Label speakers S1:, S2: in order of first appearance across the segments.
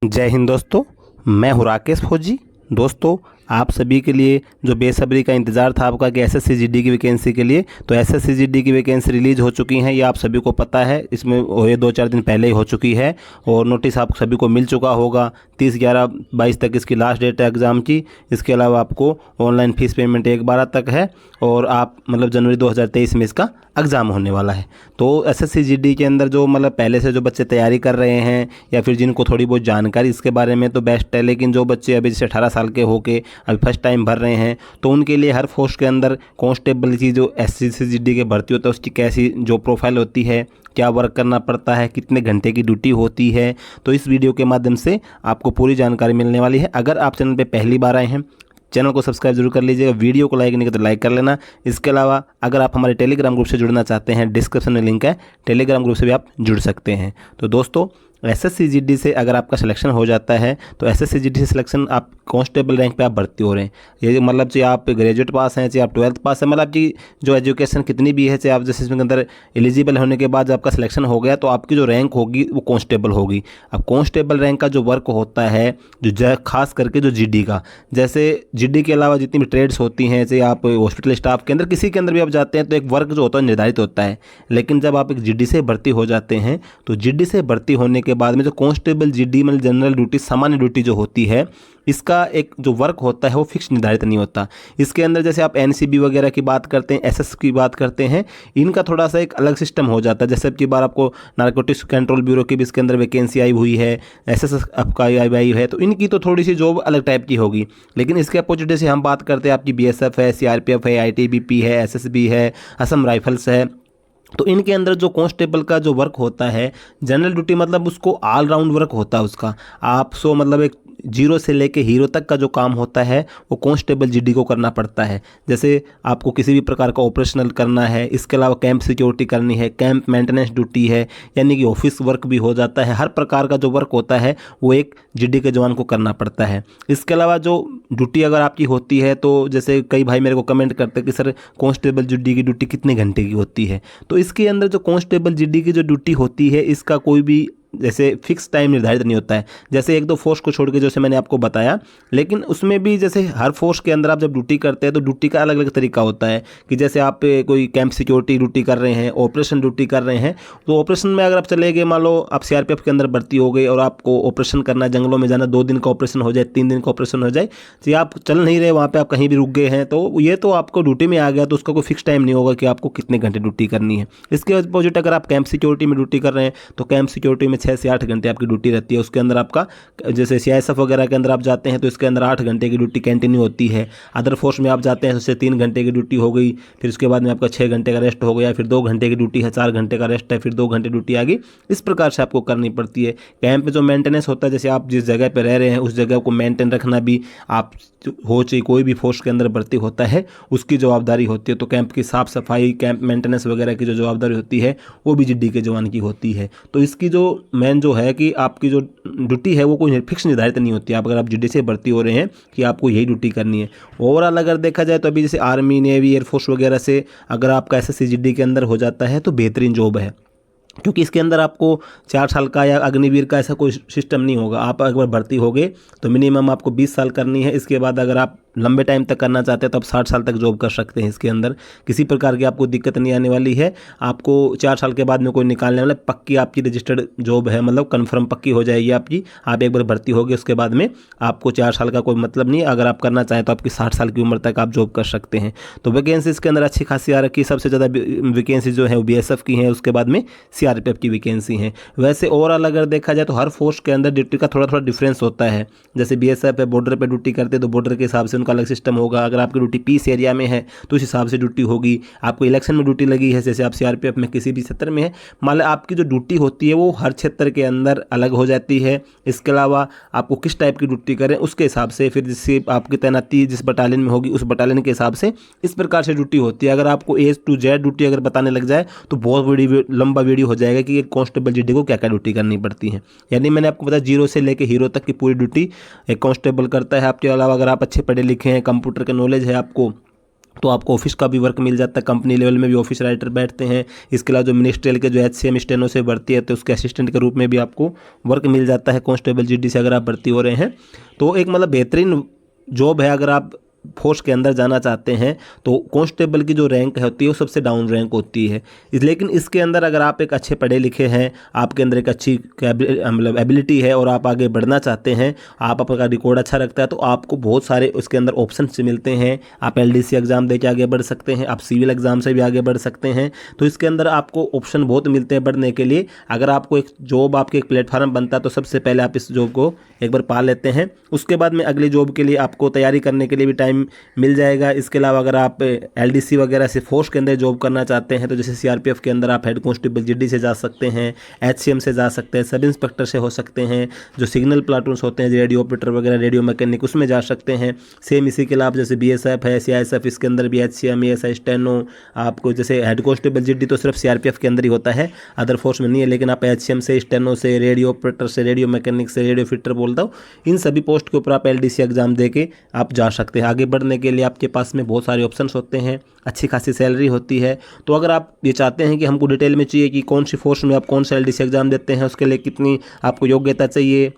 S1: जय हिंद दोस्तों। मैं हूँ राकेश फौजी। दोस्तों, आप सभी के लिए जो बेसब्री का इंतज़ार था आपका कि एसएससी जीडी की वैकेंसी के लिए, तो एसएससी जीडी की वैकेंसी रिलीज़ हो चुकी हैं, ये आप सभी को पता है। इसमें ये 2-4 दिन पहले ही हो चुकी है और नोटिस आप सभी को मिल चुका होगा। 30/11/22 तक इसकी लास्ट डेट है एग्ज़ाम की। इसके अलावा आपको ऑनलाइन फ़ीस पेमेंट 1/12 तक है और आप जनवरी 2023 में इसका एग्ज़ाम होने वाला है। तो एसएससी जीडी के अंदर जो पहले से जो बच्चे तैयारी कर रहे हैं या फिर जिनको थोड़ी बहुत जानकारी इसके बारे में, तो बेस्ट है। लेकिन जो बच्चे अभी जैसे 18 साल के होके अभी फर्स्ट टाइम भर रहे हैं, तो उनके लिए हर पोस्ट के अंदर कांस्टेबल की जो एसएससी जीडी के भर्ती होता है उसकी कैसी जो प्रोफाइल होती है, क्या वर्क करना पड़ता है, कितने घंटे की ड्यूटी होती है, तो इस वीडियो के माध्यम से आपको पूरी जानकारी मिलने वाली है। अगर आप चैनल पे पहली बार आए हैं, चैनल को सब्सक्राइब जरूर कर लीजिएगा, वीडियो को लाइक नहीं किया तो लाइक कर लेना। इसके अलावा अगर आप हमारे टेलीग्राम ग्रुप से जुड़ना चाहते हैं, डिस्क्रिप्शन में लिंक है, टेलीग्राम ग्रुप से भी आप जुड़ सकते हैं। तो दोस्तों, एसएससी जीडी से अगर आपका सिलेक्शन हो जाता है तो एसएससी जीडी से सिलेक्शन आप कांस्टेबल रैंक पे आप भर्ती हो रहे हैं। ये चाहे आप ग्रेजुएट पास हैं, चाहे आप 12th पास है, आपकी जो एजुकेशन कितनी भी है, चाहे आप जैसे इसमें अंदर एलिजिबल होने के बाद आपका सिलेक्शन हो गया तो आपकी जो रैंक होगी वो कांस्टेबल होगी। अब कांस्टेबल रैंक का जो वर्क होता है, जो खास करके जो जीडी का, जैसे जीडी के अलावा जितनी भी ट्रेड्स होती हैं, चाहे आप हॉस्पिटल स्टाफ के अंदर किसी के अंदर भी आप जाते हैं तो एक वर्क जो होता है निर्धारित होता है। लेकिन जब आप एक जीडी से भर्ती हो जाते हैं तो जीडी से भर्ती होने के बाद में जो कांस्टेबल जीडी जनरल ड्यूटी, सामान्य ड्यूटी जो होती है, इसका एक जो वर्क होता है वो फिक्स निर्धारित नहीं होता। इसके अंदर जैसे आप एनसीबी वगैरह की बात करते हैं, एसएस की बात करते हैं, इनका थोड़ा सा एक अलग सिस्टम हो जाता है। जैसे अब की बार आपको नारकोटिक्स कंट्रोल ब्यूरो की भी इसके अंदर वैकेंसी आई हुई है, एसएस आपका आई है, तो इनकी तो थोड़ी सी जॉब अलग टाइप की होगी। लेकिन इसके अपोजिट जैसे हम बात करते हैं, आपकी बीएसएफ है, सीआरपीएफ है, आईटीबीपी है, एसएसबी है, असम राइफल्स है, तो इनके अंदर जो कांस्टेबल का जो वर्क होता है, जनरल ड्यूटी उसको ऑल राउंड वर्क होता है उसका। आप एक जीरो से लेके हीरो तक का जो काम होता है वो कांस्टेबल जीडी को करना पड़ता है। जैसे आपको किसी भी प्रकार का ऑपरेशनल करना है, इसके अलावा कैंप सिक्योरिटी करनी है, कैंप मेंटेनेंस ड्यूटी है, यानी कि ऑफिस वर्क भी हो जाता है। हर प्रकार का जो वर्क होता है वो एक जीडी के जवान को करना पड़ता है। इसके अलावा जो ड्यूटी अगर आपकी होती है, तो जैसे कई भाई मेरे को कमेंट करते हैं कि सर कांस्टेबल जीडी की ड्यूटी कितने घंटे की होती है, तो इसके अंदर जो कांस्टेबल जीडी की जो ड्यूटी होती है इसका कोई भी जैसे फिक्स टाइम निर्धारित नहीं होता है। जैसे 1-2 फोर्स को छोड़ के जैसे मैंने आपको बताया, लेकिन उसमें भी जैसे हर फोर्स के अंदर आप जब ड्यूटी करते हैं तो ड्यूटी का अलग अलग तरीका होता है कि जैसे आप कोई कैंप सिक्योरिटी ड्यूटी कर रहे हैं, ऑपरेशन ड्यूटी कर रहे हैं, तो ऑपरेशन में अगर आप चले गए, मान लो आप सीआरपीएफ के अंदर भर्ती हो गई और आपको ऑपरेशन करना है, जंगलों में जाना, 2 दिन का ऑपरेशन हो जाए, 3 दिन का ऑपरेशन हो जाए, तो आप चल नहीं रहे, वहाँ पर आप कहीं भी रुक गए हैं, तो ये तो आपको ड्यूटी में आ गया, तो उसका कोई फिक्स टाइम नहीं होगा कि आपको कितने घंटे ड्यूटी करनी है। इसके अपोजिट अगर आप कैंप सिक्योरिटी में ड्यूटी कर रहे हैं तो कैंप सिक्योरिटी में 6 से 8 घंटे आपकी ड्यूटी रहती है। उसके अंदर आपका जैसे सीआईएसएफ वगैरह के अंदर आप जाते हैं तो इसके अंदर 8 घंटे की ड्यूटी कंटिन्यू होती है। अदर फोर्स में आप जाते हैं तो उससे 3 घंटे की ड्यूटी हो गई, फिर उसके बाद में आपका 6 घंटे का रेस्ट हो गया, फिर 2 घंटे की ड्यूटी है, 4 घंटे का रेस्ट है, फिर 2 घंटे ड्यूटी आ गई। इस प्रकार से आपको करनी पड़ती है। कैंप में जो मेंटेनेंस होता है, जैसे आप जिस जगह पर रह रहे हैं उस जगह को मेंटेन रखना भी आप हो, चाहिए कोई भी फोर्स के अंदर भर्ती होता है उसकी जवाबदारी होती है। तो कैंप की साफ सफाई, कैंप मेंटेनेंस वगैरह की जो जवाबदारी होती है वो भी जीडी के जवान की होती है। तो इसकी जो मेन जो है कि आपकी जो ड्यूटी है वो कोई फिक्स निर्धारित नहीं होती है। आप अगर आप जीडी से भर्ती हो रहे हैं कि आपको यही ड्यूटी करनी है। ओवरऑल अगर देखा जाए तो अभी जैसे आर्मी, नेवी, एयरफोर्स वगैरह से अगर आपका एसएससी जीडी के अंदर हो जाता है तो बेहतरीन जॉब है, क्योंकि इसके अंदर आपको 4 साल का या अग्निवीर का ऐसा कोई सिस्टम नहीं होगा। आप अगर भर्ती हो गए तो मिनिमम आपको 20 साल करनी है। इसके बाद अगर आप लंबे टाइम तक करना चाहते हैं तो आप 60 साल तक जॉब कर सकते हैं। इसके अंदर किसी प्रकार की आपको दिक्कत नहीं आने वाली है। आपको 4 साल के बाद में कोई निकालने वाला, पक्की आपकी रजिस्टर्ड जॉब है, कंफर्म पक्की हो जाएगी आपकी। आप एक बार भर्ती हो गए उसके बाद में आपको 4 साल का कोई मतलब नहीं है। अगर आप करना चाहें तो आपकी 60 साल की उम्र तक आप जॉब कर सकते हैं। तो वैकेंसी इसके अंदर अच्छी खासी आ रखी है। सबसे ज़्यादा वैकेंसी जो है वो बीएसएफ की है, उसके बाद में सीआरपीएफ की वैकेंसी है। वैसे ओवरऑल अगर देखा जाए तो हर फोर्स के अंदर ड्यूटी का थोड़ा थोड़ा डिफरेंस होता है। जैसे बीएसएफ है, बॉर्डर पे ड्यूटी करते हैं तो बॉर्डर के हिसाब से उनका अलग सिस्टम होगा। अगर आपकी ड्यूटी पीस एरिया में है तो उस हिसाब से ड्यूटी होगी। आपको इलेक्शन में ड्यूटी लगी है, जैसे आप सीआरपीएफ में किसी भी क्षेत्र में है, मान लो आपकी जो ड्यूटी होती है वो हर क्षेत्र के अंदर अलग हो जाती है। इसके अलावा आपको किस टाइप की ड्यूटी करें उसके हिसाब से फिर जिससे आपकी तैनाती जिस बटालियन में होगी उस बटालियन के हिसाब से इस प्रकार से ड्यूटी होती है। अगर आपको A to Z ड्यूटी अगर बताने लग जाए तो बहुत बड़ी लंबा वीडियो हो जाएगा कि एक कांस्टेबल जीडी को क्या क्या ड्यूटी करनी पड़ती है। यानी मैंने आपको बताया जीरो से लेके हीरो तक की पूरी ड्यूटी एक कांस्टेबल करता है। आपके अलावा अगर आप अच्छे पढ़े लिखे हैं, कंप्यूटर के नॉलेज है आपको, तो आपको ऑफिस का भी वर्क मिल जाता है, कंपनी लेवल में भी ऑफिस राइटर बैठते हैं। इसके अलावा जो मिनिस्ट्रियल के जो HCM स्टेनो से भर्ती है तो उसके असिस्टेंट के रूप में भी आपको वर्क मिल जाता है कांस्टेबल GD से अगर आप भर्ती हो रहे हैं। तो एक मतलब बेहतरीन जॉब है। अगर आप फोर्स के अंदर जाना चाहते हैं तो कांस्टेबल की जो रैंक होती है वो सबसे डाउन रैंक होती है। लेकिन इसके अंदर अगर आप एक अच्छे पढ़े लिखे हैं, आपके अंदर एक अच्छी मतलब एबिलिटी है और आप आगे बढ़ना चाहते हैं, आप आपका रिकॉर्ड अच्छा रखता है, तो आपको बहुत सारे उसके अंदर ऑप्शन मिलते हैं। आप LDC एग्ज़ाम दे के आगे बढ़ सकते हैं, आप सिविल एग्ज़ाम से भी आगे बढ़ सकते हैं। तो इसके अंदर आपको ऑप्शन बहुत मिलते हैं बढ़ने के लिए। अगर आपको एक जॉब आपके एक प्लेटफॉर्म बनता है तो सबसे पहले आप इस जॉब को एक बार पा लेते हैं, उसके बाद में अगली जॉब के लिए आपको तैयारी करने के लिए भी टाइम मिल जाएगा। इसके अलावा अगर आप LDC वगैरह से फोर्स के अंदर जॉब करना चाहते हैं तो जैसे CRPF के अंदर आप हेड कांस्टेबल GD से जा सकते हैं, HCM से जा सकते हैं, सब इंस्पेक्टर से हो सकते हैं, जो सिग्नल प्लाटून्स होते हैं रेडियो ऑपरेटर वगैरह, रेडियो मैकेनिक, उसमें जा सकते हैं। सेम इसी के अलावा जैसे BSF है, CISF, इसके अंदर भी HCM, ASI स्टेनो, आपको जैसे हेड कांस्टेबल GD तो सिर्फ CRPF के अंदर ही होता है, अदर फोर्स में नहीं है। लेकिन आप HCM से, स्टेनो से, रेडियो ऑपरेटर से, रेडियो मैकेनिक से, रेडियो फिटर बोलता हूँ, इन सभी पोस्ट के ऊपर आप LDC एग्जाम दे के आप जा सकते हैं। आगे बढ़ने के लिए आपके पास में बहुत सारे ऑप्शंस होते हैं, अच्छी खासी सैलरी होती है। तो अगर आप ये चाहते हैं कि हमको डिटेल में चाहिए कि कौन सी फोर्स में आप कौन सा LDC एग्जाम देते हैं, उसके लिए कितनी आपको योग्यता चाहिए,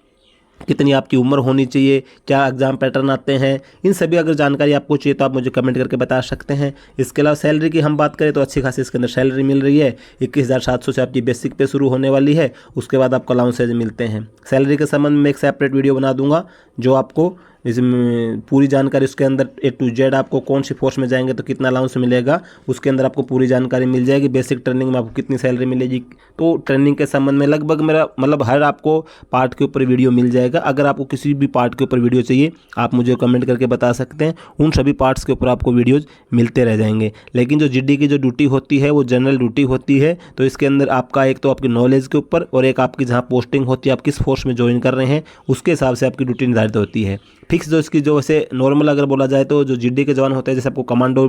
S1: कितनी आपकी उम्र होनी चाहिए, क्या एग्जाम पैटर्न आते हैं, इन सभी अगर जानकारी आपको चाहिए तो आप मुझे कमेंट करके बता सकते हैं। इसके अलावा सैलरी की हम बात करें तो अच्छी खासी इसके अंदर सैलरी मिल रही है। 21,700 से आपकी बेसिक पे शुरू होने वाली है, उसके बाद आपको अलाउंसेज मिलते हैं। सैलरी के संबंध में एक सेपरेट वीडियो बना दूंगा जो आपको इसमें पूरी जानकारी, उसके अंदर A to Z आपको कौन सी फोर्स में जाएंगे तो कितना अलाउंस मिलेगा, उसके अंदर आपको पूरी जानकारी मिल जाएगी। बेसिक ट्रेनिंग में आपको कितनी सैलरी मिलेगी, तो ट्रेनिंग के संबंध में लगभग मेरा मतलब हर आपको पार्ट के ऊपर वीडियो मिल जाएगा। अगर आपको किसी भी पार्ट के ऊपर वीडियो चाहिए आप मुझे कमेंट करके बता सकते हैं, उन सभी पार्ट्स के ऊपर आपको वीडियोज़ मिलते रह जाएंगे। लेकिन जो GD की जो ड्यूटी होती है वो जनरल ड्यूटी होती है, तो इसके अंदर आपका एक तो आपकी नॉलेज के ऊपर और एक आपकी जहाँ पोस्टिंग होती है, आप किस फोर्स में ज्वाइन कर रहे हैं उसके हिसाब से आपकी ड्यूटी निर्धारित होती है। फिक्स जो इसकी जो वैसे नॉर्मल अगर बोला जाए तो जो GD के जवान होते हैं, जैसे आपको कमांडो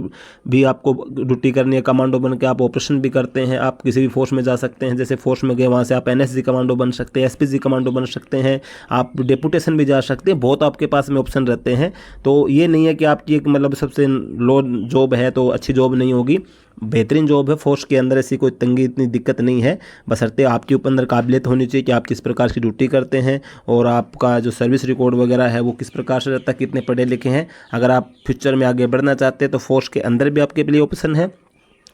S1: भी आपको ड्यूटी करनी है, कमांडो बन के आप ऑपरेशन भी करते हैं, आप किसी भी फोर्स में जा सकते हैं। जैसे फोर्स में गए वहाँ से आप NSG कमांडो बन सकते हैं, SPG कमांडो बन सकते हैं, आप डेपुटेशन भी जा सकते हैं, बहुत आपके पास में ऑप्शन रहते हैं। तो ये नहीं है कि आपकी एक मतलब सबसे लो जॉब है तो अच्छी जॉब नहीं होगी, बेहतरीन जॉब है। फोर्स के अंदर ऐसी कोई तंगी इतनी दिक्कत नहीं है, बशर्ते आपके ऊपर अंदर काबिलियत होनी चाहिए कि आप किस प्रकार की ड्यूटी करते हैं और आपका जो सर्विस रिकॉर्ड वगैरह है वो किस प्रकार से रहता है, कितने पढ़े लिखे हैं। अगर आप फ्यूचर में आगे बढ़ना चाहते हैं तो फोर्स के अंदर भी आपके लिए ऑप्शन है,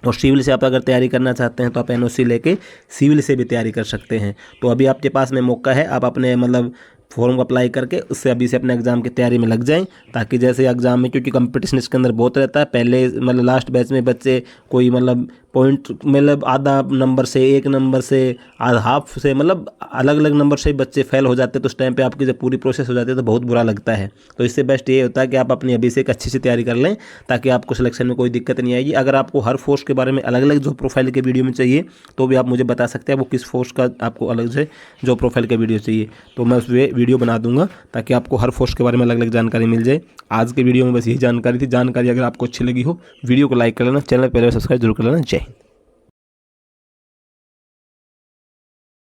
S1: और सिविल से आप अगर तैयारी करना चाहते हैं तो आप NOC लेके सिविल से भी तैयारी कर सकते हैं। तो अभी आपके पास में मौका है, आप अपने मतलब फॉर्म अप्लाई करके उससे अभी से अपने एग्जाम की तैयारी में लग जाएं, ताकि जैसे एग्जाम में, क्योंकि कंपटीशन इसके अंदर बहुत रहता है, पहले मतलब लास्ट बैच में बच्चे कोई मतलब पॉइंट मतलब आधा नंबर से, 1 नंबर से, आधा हाफ से, मतलब अलग अलग नंबर से बच्चे फेल हो जाते हैं। तो उस टाइम पे आपकी जब पूरी प्रोसेस हो जाती है तो बहुत बुरा लगता है। तो इससे बेस्ट ये होता है कि आप अपनी अभी से एक अच्छी सी तैयारी कर लें ताकि आपको सिलेक्शन में कोई दिक्कत नहीं आएगी। अगर आपको हर फोर्स के बारे में अलग अलग जो प्रोफाइल के वीडियो में चाहिए तो भी आप मुझे बता सकते हैं वो किस फोर्स का आपको अलग से जो प्रोफाइल का वीडियो चाहिए, तो मैं उस वीडियो बना दूंगा ताकि आपको हर फोर्स के बारे में अलग अलग जानकारी मिल जाए। आज के वीडियो में बस यही जानकारी थी। जानकारी अगर आपको अच्छी लगी हो वीडियो को लाइक कर लेना, चैनल पहले सब्सक्राइब जरूर कर लेना। जय